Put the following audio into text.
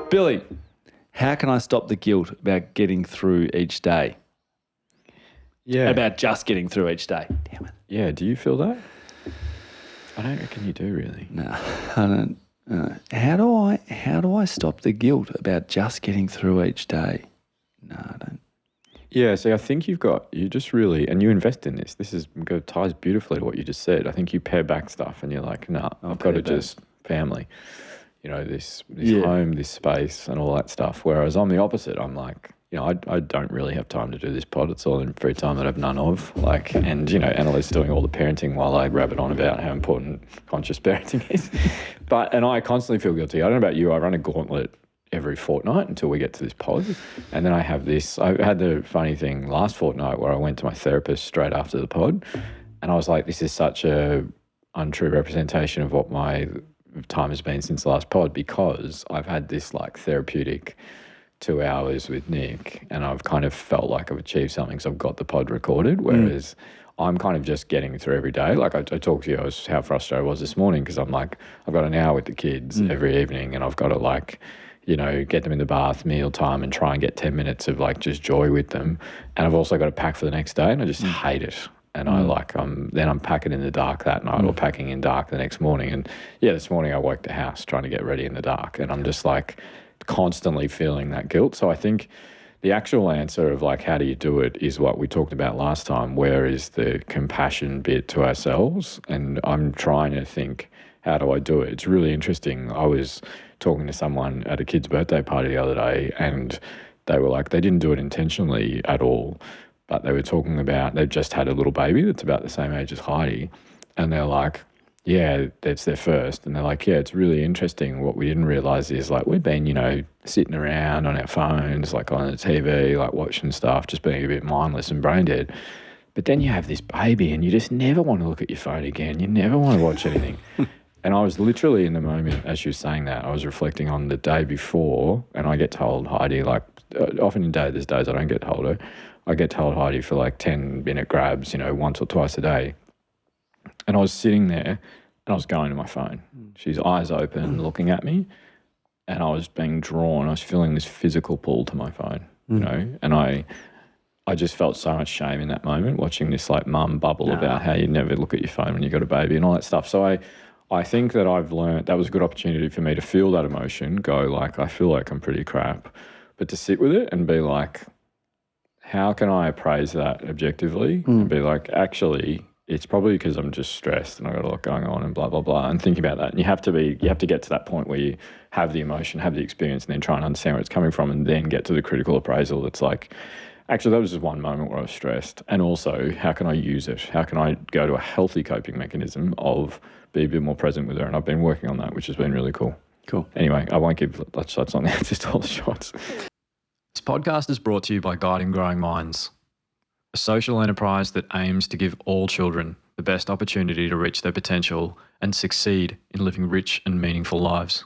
Billy, how can I stop the guilt about getting through each day? Yeah. About just getting through each day. Damn it. Yeah, do you feel that? I don't reckon you do, really. No, I don't. How do I stop the guilt about just getting through each day? No, I don't. Yeah, see, I think you just really, and you invest in this. Ties beautifully to what you just said. I think you pare back stuff and you're like, no, I've got to just family, this home, this space and all that stuff. Whereas I'm the opposite. I'm like, I don't really have time to do this pod. It's all in free time that I have none of. Annalise doing all the parenting while I rabbit on about how important conscious parenting is. And I constantly feel guilty. I don't know about you. I run a gauntlet every fortnight until we get to this pod. And then I have this. I had the funny thing last fortnight where I went to my therapist straight after the pod. And I was like, this is such a untrue representation of what my time has been since the last pod, because I've had this like therapeutic 2 hours with Nick and I've kind of felt like I've achieved something. So I've got the pod recorded, whereas I'm kind of just getting through every day. Like I talked to you, how frustrated I was this morning because I'm like, I've got an hour with the kids every evening and I've got to get them in the bath, meal time, and try and get 10 minutes of like just joy with them. And I've also got to pack for the next day and I just hate it. And I'm packing in the dark that night or packing in dark the next morning. And yeah, this morning I woke the house trying to get ready in the dark and I'm just like constantly feeling that guilt. So I think the actual answer of like, how do you do it is what we talked about last time. Where is the compassion bit to ourselves? And I'm trying to think, how do I do it? It's really interesting. I was talking to someone at a kid's birthday party the other day and they were like, they didn't do it intentionally at all, but they were talking about, they've just had a little baby that's about the same age as Heidi. And they're like, yeah, that's their first. And they're like, yeah, it's really interesting. What we didn't realise is like we've been, sitting around on our phones, like on the TV, like watching stuff, just being a bit mindless and brain dead. But then you have this baby and you just never want to look at your phone again. You never want to watch anything. And I was literally in the moment, as she was saying that, I was reflecting on the day before and I get told Heidi, like often there's days I don't get told her. I get told Heidi for like 10-minute grabs, once or twice a day. And I was sitting there and I was going to my phone. She's eyes open looking at me and I was being drawn. I was feeling this physical pull to my phone, and I just felt so much shame in that moment watching this like mum bubble about how you never look at your phone when you got a baby and all that stuff. So I think that I've learned that was a good opportunity for me to feel that emotion, go like, I feel like I'm pretty crap, but to sit with it and be like, how can I appraise that objectively and be like, actually, it's probably because I'm just stressed and I've got a lot going on and blah, blah, blah, and thinking about that. And you have to get to that point where you have the emotion, have the experience, and then try and understand where it's coming from and then get to the critical appraisal that's like, actually, that was just one moment where I was stressed. And also, how can I use it? How can I go to a healthy coping mechanism of be a bit more present with her? And I've been working on that, which has been really cool. Cool. Anyway, I won't give shots on the answers to all the shots. This podcast is brought to you by Guiding Growing Minds, a social enterprise that aims to give all children the best opportunity to reach their potential and succeed in living rich and meaningful lives.